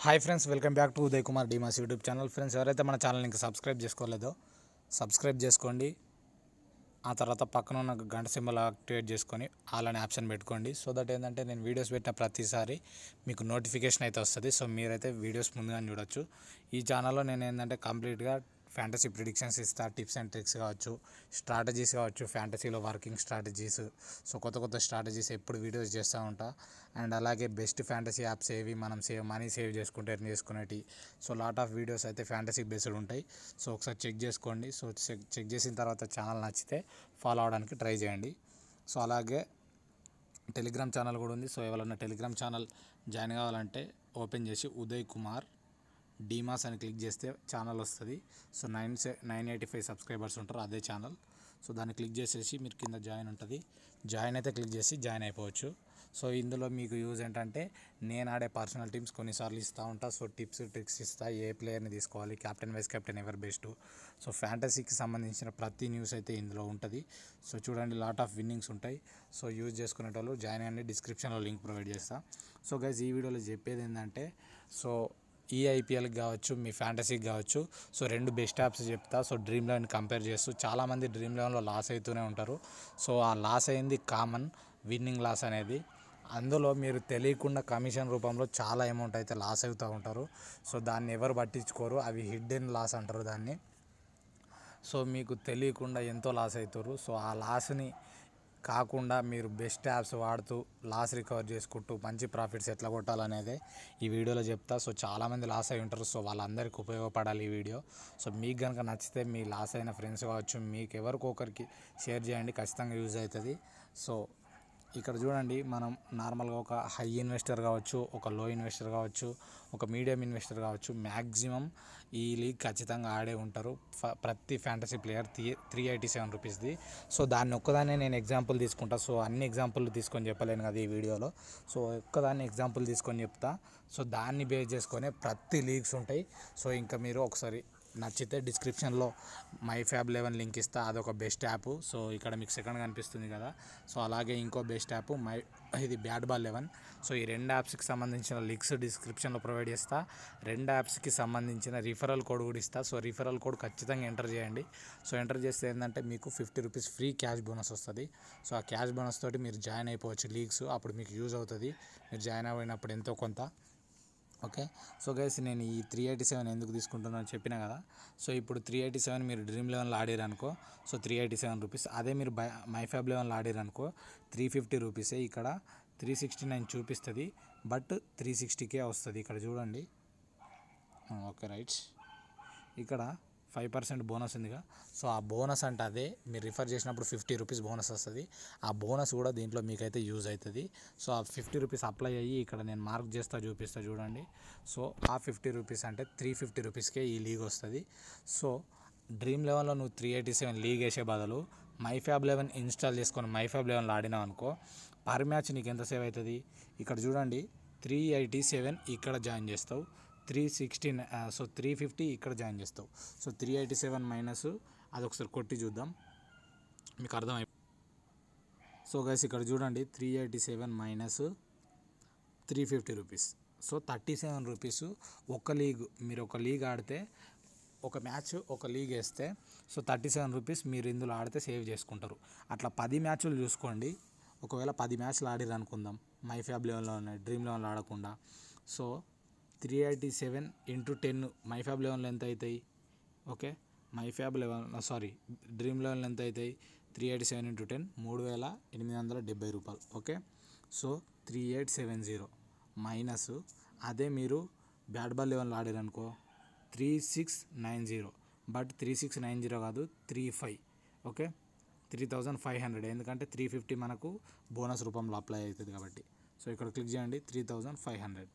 Hi friends, welcome back to Uday Kumar డీమాస్ YouTube channel. Friends, ఎవరైతే మన ఛానల్ని ఇంకా సబ్స్క్రైబ్ చేసుకోలేదో సబ్స్క్రైబ్ చేసుకోండి. ఆ తర్వాత పక్కన ఉన్న గంట సింబల్ యాక్టివేట్ చేసుకొని ఆల్ అనే ఆప్షన్ పెట్టుకోండి. సో దట్ ఏంటంటే నేను వీడియోస్ పెట్టిన ప్రతిసారి మీకు నోటిఫికేషన్ అయితే వస్తుంది. సో మీరైతే వీడియోస్ ముందుగానే చూడొచ్చు. ఈ ఛానల్లో నేను ఏంటంటే కంప్లీట్గా ఫ్యాంటసీ ప్రిడిక్షన్స్ ఇస్తా, టిప్స్ అండ్ ట్రిక్స్ కావచ్చు, స్ట్రాటజీస్ కావచ్చు, ఫ్యాంటసీలో వర్కింగ్ స్ట్రాటజీస్. సో కొత్త స్ట్రాటజీస్ ఎప్పుడు వీడియోస్ చేస్తూ ఉంటా. అండ్ అలాగే బెస్ట్ ఫ్యాంటసీ యాప్స్ ఏవి, మనం మనీ సేవ్ చేసుకుంటే ఎర్న్ చేసుకునేవి. సో లాట్ ఆఫ్ వీడియోస్ అయితే ఫ్యాంటసీ బేస్డ్ ఉంటాయి. సో ఒకసారి చెక్ చేసుకోండి. సో చెక్ చేసిన తర్వాత ఛానల్ నచ్చితే ఫాలో అవడానికి ట్రై చేయండి. సో అలాగే టెలిగ్రామ్ ఛానల్ కూడా ఉంది. సో ఎవరైనా టెలిగ్రామ్ ఛానల్ జాయిన్ కావాలంటే ఓపెన్ చేసి ఉదయ్ కుమార్ డీమాస్ అని క్లిక్ చేస్తే ఛానల్ వస్తుంది. సో 985 సబ్స్క్రైబర్స్ ఉంటారు అదే ఛానల్. సో దాన్ని క్లిక్ చేసేసి మీరు కింద జాయిన్ ఉంటుంది, జాయిన్ అయితే క్లిక్ చేసి జాయిన్ అయిపోవచ్చు. సో ఇందులో మీకు యూజ్ ఏంటంటే నేను ఆడే పర్సనల్ టీమ్స్ కొన్నిసార్లు ఇస్తూ ఉంటా. సో టిప్స్ ట్రిక్స్ ఇస్తా, ఏ ప్లేయర్ని తీసుకోవాలి, కెప్టెన్ వైస్ కెప్టెన్ ఎవరు బెస్ట్. సో ఫ్యాంటసీకి సంబంధించిన ప్రతి న్యూస్ అయితే ఇందులో ఉంటుంది. సో చూడండి, లాట్ ఆఫ్ విన్నింగ్స్ ఉంటాయి. సో యూజ్ చేసుకునేటోళ్ళు జాయిన్ అయ్యండి, డిస్క్రిప్షన్లో లింక్ ప్రొవైడ్ చేస్తా. సో గైస్, ఈ వీడియోలో చెప్పేది ఏంటంటే సో ఈ ఐపీఎల్కి కావచ్చు, మీ ఫ్యాంటసీకి కావచ్చు, సో రెండు బెస్ట్ యాప్స్ చెప్తా. సో డ్రీమ్ లెవెన్ కంపేర్ చేస్తూ చాలామంది డ్రీమ్ లెవెన్లో లాస్ అవుతూనే ఉంటారు. సో ఆ లాస్ అయింది కామన్, విన్నింగ్ లాస్ అనేది. అందులో మీరు తెలియకుండా కమిషన్ రూపంలో చాలా అమౌంట్ అయితే లాస్ అవుతూ ఉంటారు. సో దాన్ని ఎవరు పట్టించుకోరు, అవి హిడ్డెన్ లాస్ అంటారు దాన్ని. సో మీకు తెలియకుండా ఎంతో లాస్ అవుతారు. సో ఆ లాస్ని కాకుండా మీరు బెస్ట్ యాప్స్ వాడుతూ లాస్ రికవర్ చేసుకుంటూ మంచి ప్రాఫిట్స్ ఎట్లా కొట్టాలనేదే ఈ వీడియోలో చెప్తా. సో చాలామంది లాస్ అయి ఉంటారు. సో వాళ్ళందరికీ ఉపయోగపడాలి ఈ వీడియో. సో మీకు కనుక నచ్చితే మీ లాస్ అయిన ఫ్రెండ్స్ కావచ్చు, మీకు ఎవరికొకరికి షేర్ చేయండి, ఖచ్చితంగా యూజ్ అవుతుంది. సో ఇక్కడ చూడండి, మనం నార్మల్గా ఒక హై ఇన్వెస్టర్ కావచ్చు, ఒక లో ఇన్వెస్టర్ కావచ్చు, ఒక మీడియం ఇన్వెస్టర్ కావచ్చు, మ్యాక్సిమం ఈ లీగ్ ఖచ్చితంగా ఆడే ఉంటారు. ప్రతి ఫ్యాంటసీ ప్లేయర్ 387 రూపీస్ది. సో దాన్ని ఒక్కదాన్నే నేను ఎగ్జాంపుల్ తీసుకుంటా. సో అన్ని ఎగ్జాంపుల్ తీసుకొని చెప్పలేను కదా ఈ వీడియోలో. సో ఒక్కదాన్ని ఎగ్జాంపుల్ తీసుకొని చెప్తా. సో దాన్ని బేస్ చేసుకొని ప్రతి లీగ్స్ ఉంటాయి. సో ఇంకా మీరు ఒకసారి నచ్చితే డిస్క్రిప్షన్లో MyFab11 లింక్ ఇస్తా, అదొక బెస్ట్ యాప్. సో ఇక్కడ మీకు సెకండ్ కనిపిస్తుంది కదా. సో అలాగే ఇంకో బెస్ట్ యాప్ ఇది BatBall11. సో ఈ రెండు యాప్స్కి సంబంధించిన లింక్స్ డిస్క్రిప్షన్లో ప్రొవైడ్ చేస్తా. రెండు యాప్స్కి సంబంధించిన రిఫరల్ కోడ్ కూడా ఇస్తా. సో రిఫరల్ కోడ్ ఖచ్చితంగా ఎంటర్ చేయండి. సో ఎంటర్ చేస్తే ఏంటంటే మీకు 50 రూపీస్ ఫ్రీ క్యాష్ బోనస్ వస్తుంది. సో ఆ క్యాష్ బోనస్ తోటి మీరు జాయిన్ అయిపోవచ్చు లీగ్స్. అప్పుడు మీకు యూజ్ అవుతుంది, మీరు జాయిన్ అయినప్పుడు ఎంతో కొంత. ఓకే. సో గైస్, నేను ఈ 387 ఎందుకు తీసుకుంటున్నాను చెప్పినా కదా. సో ఇప్పుడు 387 మీరు డ్రీమ్ లెవెన్లో ఆడారనుకో, సో 387 రూపీస్. అదే మీరు MyFab11లో ఆడారనుకో 350 రూపీసే. ఇక్కడ 369 చూపిస్తుంది, బట్ 360K వస్తుంది. ఇక్కడ చూడండి. ఓకే రైట్, ఇక్కడ 5% బోనస్ ఉందిగా. సో ఆ బోనస్ అంటే అదే మీరు రిఫర్ చేసినప్పుడు 50 రూపీస్ బోనస్ వస్తుంది. ఆ బోనస్ కూడా దీంట్లో మీకైతే యూజ్ అవుతుంది. సో ఆ 50 రూపీస్ అప్లై అయ్యి ఇక్కడ నేను మార్క్ చేస్తా, చూపిస్తా చూడండి. సో ఆ 50 రూపీస్ అంటే 350 రూపీస్కే ఈ లీగ్ వస్తుంది. సో డ్రీమ్ లెవెన్లో నువ్వు 387 లీగ్ వేసే బదులు MyFab11 ఇన్స్టాల్ చేసుకొని MyFab11లో ఆడినావు అనుకో, పర్ మ్యాచ్ నీకు ఎంత సేవ్ అవుతుంది. ఇక్కడ చూడండి, 387 ఇక్కడ జాయిన్ చేస్తావు, 316 సో 350 ఇక్కడ జాయిన్ చేస్తావు. సో 387 మైనస్ అది ఒకసారి కొట్టి చూద్దాం, మీకు అర్థమై. సో గైస్, ఇక్కడ చూడండి, 387 మైనస్ 350 రూపీస్. So 37 rupees. ఒక లీగ్, మీరు ఒక లీగ్ ఆడితే, ఒక మ్యాచ్ ఒక లీగ్ వేస్తే సో 37 రూపీస్ మీరు ఇందులో ఆడితే సేవ్ చేసుకుంటారు. అట్లా 10 మ్యాచ్లు చూసుకోండి. ఒకవేళ 10 మ్యాచ్లు ఆడిరు అనుకుందాం, MyFab11లో డ్రీమ్ లెవెన్లో ఆడకుండా. సో 387 × 10 MyFab11లో ఎంత అవుతాయి? ఓకే, డ్రీమ్ లెవెన్లో ఎంత అవుతాయి? 387 × 10 3870 రూపాయలు. ఓకే, సో 3870 మైనస్ అదే మీరు BatBall11లో ఆడారనుకో 3690, బట్ 3690 కాదు 35. ఓకే, 3500, ఎందుకంటే 350 మనకు బోనస్ రూపంలో అప్లై అవుతుంది కాబట్టి. సో ఇక్కడ క్లిక్ చేయండి, 3500.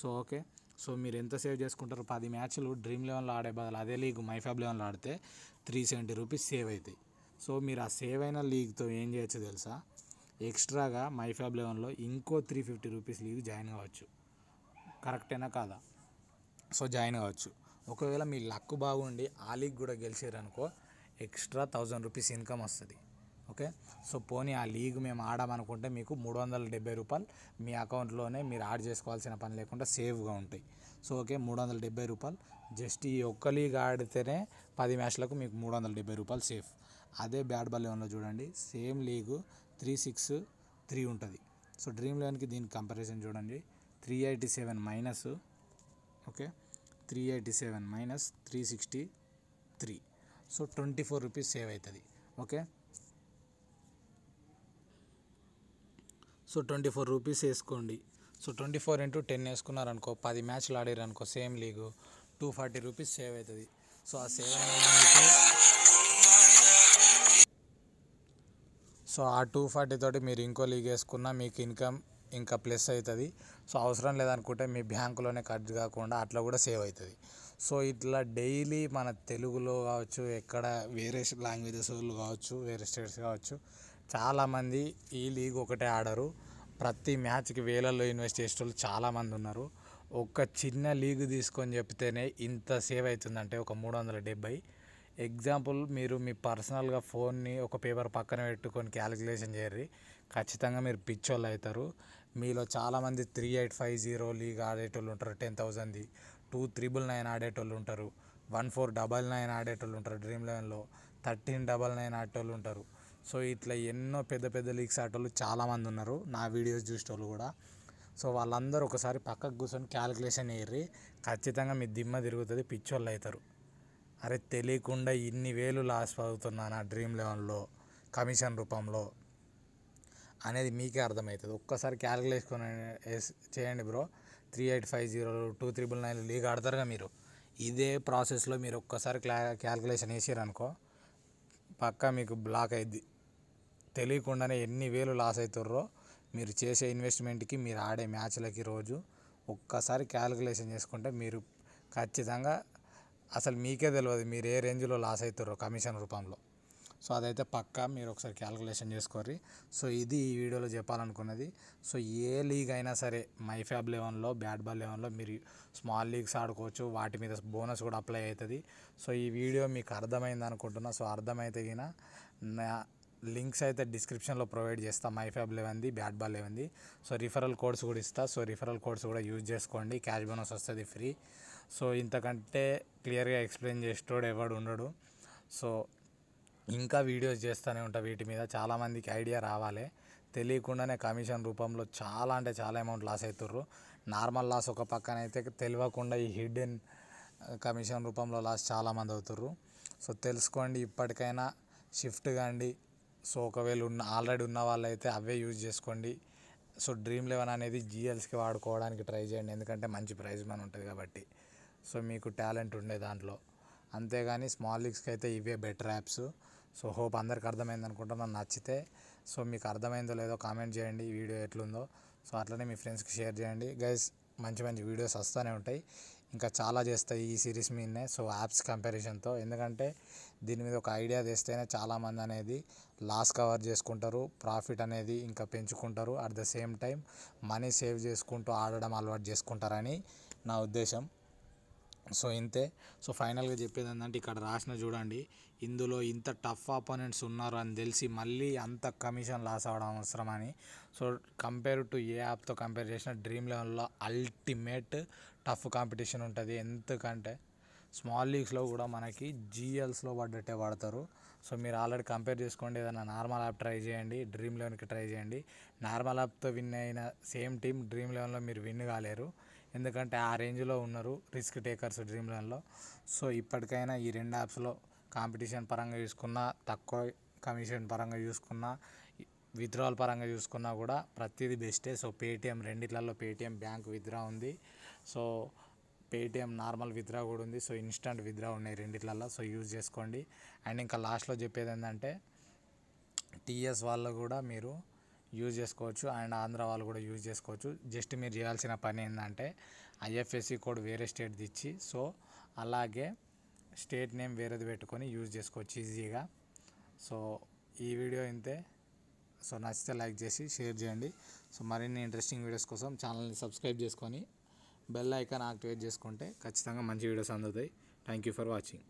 సో ఓకే, సో మీరు ఎంత సేవ్ చేసుకుంటారు? 10 మ్యాచ్లు డ్రీమ్ లెవెన్లో ఆడే బదులు అదే లీగ్ MyFab11లో ఆడితే 370 రూపీస్ సేవ్ అవుతాయి. సో మీరు ఆ సేవ్ అయిన లీగ్తో ఏం చేయొచ్చు తెలుసా? ఎక్స్ట్రాగా MyFab11లో ఇంకో 350 రూపీస్ లీగ్ జాయిన్ కావచ్చు. కరెక్టేనా కాదా? సో జాయిన్ కావచ్చు. ఒకవేళ మీ లక్ బాగుండి ఆ లీగ్ కూడా గెలిచారనుకో, ఎక్స్ట్రా 1000 రూపీస్ ఇన్కమ్ వస్తుంది. ఓకే. సో పోనీ ఆ లీగ్ మేము ఆడామనుకుంటే మీకు 370 రూపాయలు మీ అకౌంట్లోనే మీరు యాడ్ చేసుకోవాల్సిన పని లేకుండా సేవ్గా ఉంటాయి. సో ఓకే, 370 రూపాయలు జస్ట్ ఈ ఒక్క లీగ్ ఆడితేనే 10 మ్యాచ్లకు మీకు 370 రూపాయలు సేఫ్. అదే బ్యాట్ బాల్ 11లో చూడండి, సేమ్ లీగు 363 ఉంటుంది. సో డ్రీమ్ 11కి దీనికి కంపారిజన్ చూడండి, 387 minus, okay, 387 minus 363. So 24 rupees save అవుతుంది. ఓకే, సో 24 రూపీస్ వేసుకోండి. సో 24 ఇంటూ 10 వేసుకున్నారనుకో, 10 మ్యాచ్లు ఆడారనుకో సేమ్ లీగు, 240 రూపీస్ సేవ్ అవుతుంది. సో ఆ సేవ్ సో ఆ 240 తోటి మీరు ఇంకో లీగ్ వేసుకున్నా మీకు ఇన్కమ్ ఇంకా ప్లస్ అవుతుంది. సో అవసరం లేదనుకుంటే మీ బ్యాంకులోనే కట్ కాకుండా అట్లా కూడా సేవ్ అవుతుంది. సో ఇట్లా డైలీ మన తెలుగులో కావచ్చు, ఎక్కడ వేరే లాంగ్వేజెస్ వాళ్ళు కావచ్చు, వేరే స్టేట్స్ కావచ్చు, చాలామంది ఈ లీగ్ ఒకటే ఆడరు. ప్రతి మ్యాచ్కి వేలల్లో ఇన్వెస్ట్ చేసేటోళ్ళు చాలామంది ఉన్నారు. ఒక చిన్న లీగ్ తీసుకొని చెప్తేనే ఇంత సేవ్ అవుతుందంటే ఒక 370. ఎగ్జాంపుల్, మీరు మీ పర్సనల్గా ఫోన్ని ఒక పేపర్ పక్కన పెట్టుకొని క్యాలిక్యులేషన్ చేయర్రి, ఖచ్చితంగా మీరు పిచ్చోళ్ళు అవుతారు. మీలో చాలామంది 3850 లీగ్ ఆడేటోళ్ళు ఉంటారు, 10,000ది, 2399 ఆడేటోళ్ళు ఉంటారు, 1499 ఆడేటోళ్ళు ఉంటారు, డ్రీమ్ 11లో 1399 ఆడేటోళ్ళు ఉంటారు. సో ఇట్లా ఎన్నో పెద్ద పెద్ద లీగ్స్ ఆడేటోళ్ళు చాలామంది ఉన్నారు, నా వీడియోస్ చూసేటోళ్ళు కూడా. సో వాళ్ళందరూ ఒకసారి పక్కకు కూర్చొని క్యాలిక్యులేషన్ చేయర్రి, ఖచ్చితంగా మీ దిమ్మ తిరుగుతుంది, పిచ్చోళ్ళు అవుతారు. అరే తెలియకుండా ఇన్ని వేలు లాస్ అవుతున్నాను ఆ డ్రీమ్ 11లో కమిషన్ రూపంలో అనేది మీకే అర్థమవుతుంది. ఒక్కసారి క్యాలిక్యులేషన్ చేయండి బ్రో. 3850, 2399 లీగ్ ఆడతారుగా మీరు, ఇదే ప్రాసెస్లో మీరు ఒక్కసారి క్యాలిక్యులేషన్ వేసారనుకో పక్కా మీకు బ్లాక్ అయింది. తెలియకుండానే ఎన్ని వేలు లాస్ అవుతారో మీరు చేసే ఇన్వెస్ట్మెంట్కి, మీరు ఆడే మ్యాచ్లకి రోజు ఒక్కసారి క్యాలిక్యులేషన్ చేసుకుంటే మీరు ఖచ్చితంగా అసలు మీకే తెలియదు మీరు ఏ రేంజ్లో లాస్ అవుతారో కమిషన్ రూపంలో. సో అదైతే పక్కా మీరు ఒకసారి క్యాలిక్యులేషన్ చేసుకోర్రి. సో ఇది ఈ వీడియోలో చెప్పాలనుకున్నది. సో ఏ లీగ్ అయినా సరే మైఫ్యాబ్ 11లో, బ్యాట్ బాల్ 11లో మీరు స్మాల్ లీగ్స్ ఆడుకోవచ్చు, వాటి మీద బోనస్ కూడా అప్లై అవుతుంది. సో ఈ వీడియో మీకు అర్థమైంది అనుకుంటున్నా. సో అర్థమైతే గిన నా లింక్స్ అయితే డిస్క్రిప్షన్లో ప్రొవైడ్ చేస్తా, మైఫ్యాబ్ 11ది, బ్యాట్ బాల్ 11ది. సో రిఫరల్ కోడ్స్ కూడా ఇస్తా. సో రిఫరల్ కోడ్స్ కూడా యూజ్ చేసుకోండి, క్యాష్ బోనస్ వస్తుంది ఫ్రీ. సో ఇంతకంటే క్లియర్గా ఎక్స్ప్లెయిన్ చేసేటోడు ఎవడు ఉండడు. సో ఇంకా వీడియోస్ చేస్తూనే ఉంటా వీటి మీద, చాలామందికి ఐడియా రావాలి. తెలియకుండానే కమిషన్ రూపంలో చాలా అంటే చాలా అమౌంట్ లాస్ అవుతుర్రు. నార్మల్ లాస్ ఒక పక్కన అయితే, తెలియకుండా ఈ హిడెన్ కమిషన్ రూపంలో లాస్ చాలామంది అవుతుర్రు. సో తెలుసుకోండి, ఇప్పటికైనా షిఫ్ట్ కాండి. సో ఒకవేళ ఆల్రెడీ ఉన్న వాళ్ళైతే అవే యూజ్ చేసుకోండి. సో డ్రీమ్ 11 అనేది జిఎల్స్కి వాడుకోవడానికి ట్రై చేయండి, ఎందుకంటే మంచి ప్రైజ్ మనీ ఉంటుంది కాబట్టి. సో మీకు టాలెంట్ ఉండే దాంట్లో, అంతేగాని స్మాల్ లీగ్స్కి అయితే ఇవే బెటర్ యాప్స్. సో హోప్ అందరికి అర్థమైంది అనుకుంటున్నాను. నచ్చితే సో మీకు అర్థమైందో లేదో కామెంట్ చేయండి, ఈ వీడియో ఎట్లుందో. సో అట్లనే మీ ఫ్రెండ్స్కి షేర్ చేయండి గైస్. మంచి మంచి వీడియోస్ వస్తూనే ఉంటాయి, ఇంకా చాలా చేస్తాయి ఈ సిరీస్ మీదనే. సో యాప్స్ కంపారిజన్తో, ఎందుకంటే దీని మీద ఒక ఐడియా తెస్తేనే చాలామంది అనేది లాస్ కవర్ చేసుకుంటారు, ప్రాఫిట్ అనేది ఇంకా పెంచుకుంటారు, at the same time money save చేసుకుంటూ ఆడడం అలవాటు చేసుకుంటారని నా ఉద్దేశం. సో ఇంతే. సో ఫైనల్గా చెప్పేది ఏంటంటే, ఇక్కడ రాసిన చూడండి, ఇందులో ఇంత టఫ్ ఆపోనెంట్స్ ఉన్నారు అని తెలిసి మళ్ళీ అంత కమిషన్ లాస్ అవ్వడం అవసరమని. సో కంపేర్ టు ఏ యాప్తో కంపేర్ చేసిన డ్రీమ్ 11లో అల్టిమేట్ టఫ్ కాంపిటీషన్ ఉంటుంది. ఎందుకంటే స్మాల్ లీగ్స్లో కూడా మనకి జిఎల్స్లో పడ్డట్టే పడతారు. సో మీరు ఆల్రెడీ కంపేర్ చేసుకోండి, ఏదైనా నార్మల్ యాప్ ట్రై చేయండి, డ్రీమ్ 11కి ట్రై చేయండి. నార్మల్ యాప్తో విన్ అయిన సేమ్ టీం డ్రీమ్ 11లో మీరు విన్ కాలేరు, ఎందుకంటే ఆ రేంజ్లో ఉన్నారు రిస్క్ టేకర్స్ డ్రీమ్ 11లో. సో ఇప్పటికైనా ఈ రెండు యాప్స్లో కాంపిటీషన్ పరంగా చూసుకున్నా, తక్కువ కమిషన్ పరంగా చూసుకున్నా, విత్డ్రాల్ పరంగా చూసుకున్నా కూడా ప్రతిదీ బెస్టే. సో పేటిఎం, రెండిట్లలో పేటిఎం బ్యాంక్ విత్డ్రా ఉంది, సో పేటిఎం నార్మల్ విత్డ్రా కూడా ఉంది, సో ఇన్స్టంట్ విత్డ్రా ఉన్నాయి రెండిట్లలో. సో యూజ్ చేసుకోండి. అండ్ ఇంకా లాస్ట్లో చెప్పేది ఏంటంటే, టీఎస్ వాళ్ళు కూడా మీరు యూజ్ చేసుకోవచ్చు, అండ్ ఆంధ్ర వాళ్ళు కూడా యూజ్ చేసుకోవచ్చు. జస్ట్ మీరు చేయాల్సిన పని ఏంటంటే, ఐఎఫ్ఎస్సి కోడ్ వేరే స్టేట్ది ఇచ్చి, సో అలాగే స్టేట్ నేమ్ వేరేది పెట్టుకొని యూజ్ చేసుకోవచ్చు ఈజీగా. సో ఈ వీడియో ఇంతే. సో నచ్చితే లైక్ చేసి షేర్ చేయండి. సో మరిన్ని ఇంట్రెస్టింగ్ వీడియోస్ కోసం ఛానల్ని సబ్స్క్రైబ్ చేసుకొని బెల్ ఐకాన్ యాక్టివేట్ చేసుకుంటే ఖచ్చితంగా మంచి వీడియోస్ అందుతాయి. Thank you for watching.